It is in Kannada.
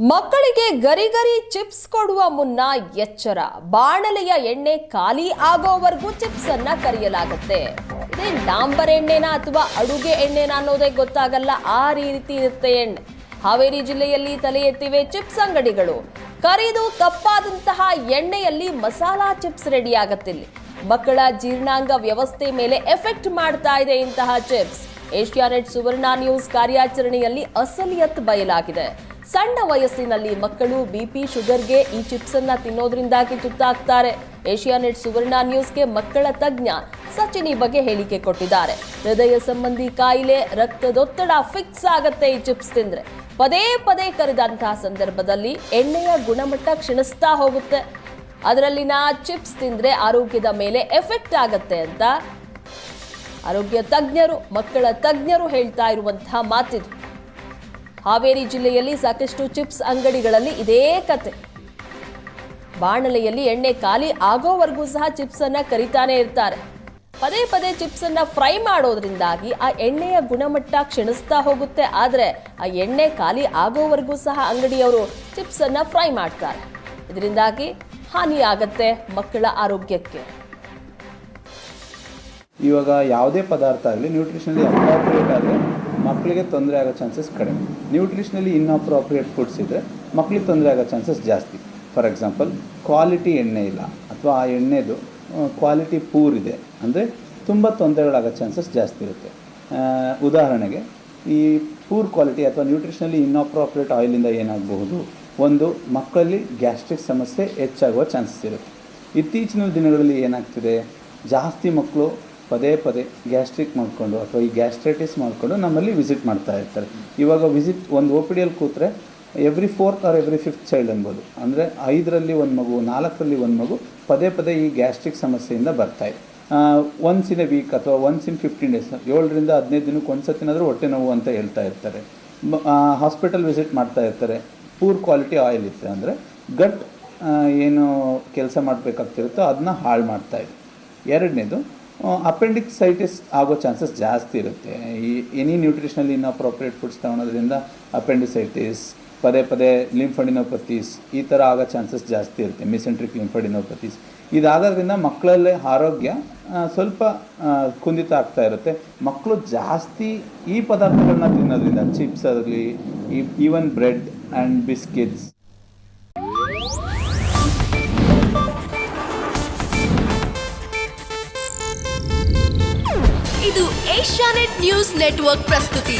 ಮಕ್ಕಳಿಗೆ ಗರಿಗರಿ ಚಿಪ್ಸ್ ಕೊಡುವ ಮುನ್ನ ಎಚ್ಚರ. ಬಾಣಲೆಯ ಎಣ್ಣೆ ಖಾಲಿ ಆಗೋವರೆಗೂ ಚಿಪ್ಸ್ ಅನ್ನ ಕರಿಯಲಾಗುತ್ತೆ. ಇದೇ ಡಾಂಬರ್ ಎಣ್ಣೆನಾ ಅಥವಾ ಅಡುಗೆ ಎಣ್ಣೆನಾ ಅನ್ನೋದೇ ಗೊತ್ತಾಗಲ್ಲ, ಆ ರೀತಿ ಇರುತ್ತೆ ಎಣ್ಣೆ. ಹಾವೇರಿ ಜಿಲ್ಲೆಯಲ್ಲಿ ತಲೆ ಎತ್ತಿವೆ ಚಿಪ್ಸ್ ಅಂಗಡಿಗಳು. ಕರಿದು ಕಪ್ಪಾದಂತಹ ಎಣ್ಣೆಯಲ್ಲಿ ಮಸಾಲಾ ಚಿಪ್ಸ್ ರೆಡಿ ಆಗತ್ತಿಲ್ಲಿ. ಮಕ್ಕಳ ಜೀರ್ಣಾಂಗ ವ್ಯವಸ್ಥೆ ಮೇಲೆ ಎಫೆಕ್ಟ್ ಮಾಡ್ತಾ ಇದೆ ಇಂತಹ ಚಿಪ್ಸ್. ಏಷ್ಯಾನೆಟ್ ಸುವರ್ಣ ನ್ಯೂಸ್ ಕಾರ್ಯಾಚರಣೆಯಲ್ಲಿ ಅಸಲಿಯತ್ ಬಯಲಾಗಿದೆ. ಸಣ್ಣ ವಯಸ್ಸಿನಲ್ಲಿ ಮಕ್ಕಳು ಬಿಪಿ ಶುಗರ್ಗೆ ಈ ಚಿಪ್ಸ್ ಅನ್ನ ತಿನ್ನೋದ್ರಿಂದಾಗಿ ತುತ್ತಾಗ್ತಾರೆ. ಏಷ್ಯಾನೆಟ್ ಸುವರ್ಣ ನ್ಯೂಸ್ಗೆ ಮಕ್ಕಳ ತಜ್ಞ ಸಚಿನ್ ಈ ಬಗ್ಗೆ ಹೇಳಿಕೆ ಕೊಟ್ಟಿದ್ದಾರೆ. ಹೃದಯ ಸಂಬಂಧಿ ಕಾಯಿಲೆ, ರಕ್ತದೊತ್ತಡ ಫಿಕ್ಸ್ ಆಗತ್ತೆ ಈ ಚಿಪ್ಸ್ ತಿಂದ್ರೆ. ಪದೇ ಪದೇ ಕರಿದಂತಹ ಸಂದರ್ಭದಲ್ಲಿ ಎಣ್ಣೆಯ ಗುಣಮಟ್ಟ ಕ್ಷೀಣಿಸ್ತಾ ಹೋಗುತ್ತೆ. ಅದರಲ್ಲಿನ ಚಿಪ್ಸ್ ತಿಂದ್ರೆ ಆರೋಗ್ಯದ ಮೇಲೆ ಎಫೆಕ್ಟ್ ಆಗತ್ತೆ ಅಂತ ಆರೋಗ್ಯ ತಜ್ಞರು, ಮಕ್ಕಳ ತಜ್ಞರು ಹೇಳ್ತಾ ಇರುವಂತಹ ಮಾತಿದು. ಹಾವೇರಿ ಜಿಲ್ಲೆಯಲ್ಲಿ ಸಾಕಷ್ಟು ಚಿಪ್ಸ್ ಅಂಗಡಿಗಳಲ್ಲಿ ಇದೇ ಕತೆ. ಬಾಣಲೆಯಲ್ಲಿ ಎಣ್ಣೆ ಖಾಲಿ ಆಗೋವರೆಗೂ ಸಹ ಚಿಪ್ಸ್ ಅನ್ನ ಕರಿತಾನೆ ಇರ್ತಾರೆ. ಪದೇ ಪದೇ ಚಿಪ್ಸ್ ಅನ್ನ ಫ್ರೈ ಮಾಡೋದ್ರಿಂದಾಗಿ ಆ ಎಣ್ಣೆಯ ಗುಣಮಟ್ಟ ಕ್ಷೀಣಿಸ್ತಾ ಹೋಗುತ್ತೆ. ಆದ್ರೆ ಆ ಎಣ್ಣೆ ಖಾಲಿ ಆಗೋವರೆಗೂ ಸಹ ಅಂಗಡಿಯವರು ಚಿಪ್ಸ್ ಅನ್ನ ಫ್ರೈ ಮಾಡ್ತಾರೆ. ಇದರಿಂದಾಗಿ ಹಾನಿ ಆಗತ್ತೆ ಮಕ್ಕಳ ಆರೋಗ್ಯಕ್ಕೆ. ಇವಾಗ ಯಾವುದೇ ಪದಾರ್ಥ ಆಗಲಿ ನ್ಯೂಟ್ರಿಷನಲಿ ಅಪ್ರಾಪ್ರಿಯೇಟ್ ಆದರೆ ಮಕ್ಕಳಿಗೆ ತೊಂದರೆ ಆಗೋ ಚಾನ್ಸಸ್ ಕಡಿಮೆ. ನ್ಯೂಟ್ರಿಷನಲಿ ಇನ್ಅಪ್ರಾಪ್ರಿಯೇಟ್ ಫುಡ್ಸ್ ಇದ್ದರೆ ಮಕ್ಕಳಿಗೆ ತೊಂದರೆ ಆಗೋ ಚಾನ್ಸಸ್ ಜಾಸ್ತಿ. ಫಾರ್ ಎಕ್ಸಾಂಪಲ್, ಕ್ವಾಲಿಟಿ ಎಣ್ಣೆ ಇಲ್ಲ ಅಥವಾ ಆ ಎಣ್ಣೆದು ಕ್ವಾಲಿಟಿ ಪೂರ್ ಇದೆ ಅಂದರೆ ತುಂಬ ತೊಂದರೆಗಳಾಗೋ ಚಾನ್ಸಸ್ ಜಾಸ್ತಿ ಇರುತ್ತೆ. ಉದಾಹರಣೆಗೆ, ಈ ಪೂರ್ ಕ್ವಾಲಿಟಿ ಅಥವಾ ನ್ಯೂಟ್ರಿಷನಲಿ ಇನ್ಅಪ್ರಾಪ್ರಿಯೇಟ್ ಆಯಿಲಿಂದ ಏನಾಗಬಹುದು, ಒಂದು, ಮಕ್ಕಳಲ್ಲಿ ಗ್ಯಾಸ್ಟ್ರಿಕ್ ಸಮಸ್ಯೆ ಹೆಚ್ಚಾಗುವ ಚಾನ್ಸಸ್ ಇರುತ್ತೆ. ಇತ್ತೀಚಿನ ದಿನಗಳಲ್ಲಿ ಏನಾಗ್ತಿದೆ, ಜಾಸ್ತಿ ಮಕ್ಕಳು ಪದೇ ಪದೇ ಗ್ಯಾಸ್ಟ್ರಿಕ್ ಮಾಡಿಕೊಂಡು ಅಥವಾ ಈ ಗ್ಯಾಸ್ಟ್ರೈಟಿಸ್ ಮಾಡಿಕೊಂಡು ನಮ್ಮಲ್ಲಿ ವಿಸಿಟ್ ಮಾಡ್ತಾ ಇರ್ತಾರೆ. ಇವಾಗ ವಿಸಿಟ್ ಒಂದು ಒ ಪಿ ಡಿಯಲ್ಲಿ ಕೂತ್ರೆ every 4th R every 5th child ಅನ್ಬೋದು. ಅಂದರೆ 5ರಲ್ಲಿ ಒಂದು ಮಗು, 4ರಲ್ಲಿ ಒಂದು ಮಗು ಪದೇ ಪದೇ ಈ ಗ್ಯಾಸ್ಟ್ರಿಕ್ ಸಮಸ್ಯೆಯಿಂದ ಬರ್ತಾಯಿದೆ. ಒನ್ಸ್ ಇನ್ ಎ ವೀಕ್ ಅಥವಾ ಒನ್ಸ್ ಇನ್ 15 days, 7ರಿಂದ 15 ದಿನಕ್ಕೆ ಒಂದು ಸತಿನಾದರೂ ಹೊಟ್ಟೆ ನೋವು ಅಂತ ಹೇಳ್ತಾ ಇರ್ತಾರೆ. ಹಾಸ್ಪಿಟಲ್ ವಿಸಿಟ್ ಮಾಡ್ತಾ ಇರ್ತಾರೆ. ಪೂರ್ ಕ್ವಾಲಿಟಿ ಆಯಿಲ್ ಇತ್ತು ಅಂದರೆ ಗಟ್ ಏನು ಕೆಲಸ ಮಾಡಬೇಕಾಗ್ತಿರುತ್ತೋ ಅದನ್ನ ಹಾಳು ಮಾಡ್ತಾಯಿದೆ. ಎರಡನೇದು, ಅಪೆಂಡಿಕ್ಸೈಟಿಸ್ ಆಗೋ ಚಾನ್ಸಸ್ ಜಾಸ್ತಿ ಇರುತ್ತೆ. ಈ ಎನಿ ನ್ಯೂಟ್ರಿಷನಲಿ ಇನ್ಅಪ್ರಾಪ್ರಿಯೇಟ್ ಫುಡ್ಸ್ ತಗೊಳೋದ್ರಿಂದ ಅಪೆಂಡಿಸೈಟಿಸ್, ಪದೇ ಪದೇ ಲಿಂಫಡಿನೋಪತೀಸ್ ಈ ಥರ ಆಗೋ ಚಾನ್ಸಸ್ ಜಾಸ್ತಿ ಇರುತ್ತೆ. ಮಿಸೆಂಟ್ರಿಕ್ ಲಿಂಫಡಿನೋಪತೀಸ್ ಇದಾಗೋದ್ರಿಂದ ಮಕ್ಕಳಲ್ಲೇ ಆರೋಗ್ಯ ಸ್ವಲ್ಪ ಕುಂದಿತ ಆಗ್ತಾ ಇರುತ್ತೆ. ಮಕ್ಕಳು ಜಾಸ್ತಿ ಈ ಪದಾರ್ಥಗಳನ್ನ ತಿನ್ನೋದ್ರಿಂದ, ಚಿಪ್ಸ್ ಆಗಲಿ, ಈವನ್ ಬ್ರೆಡ್ ಆ್ಯಂಡ್ ಬಿಸ್ಕಿಟ್ಸ್. ಇದು ಏಷ್ಯಾನೆಟ್ ನ್ಯೂಸ್ ನೆಟ್ವರ್ಕ್ ಪ್ರಸ್ತುತಿ.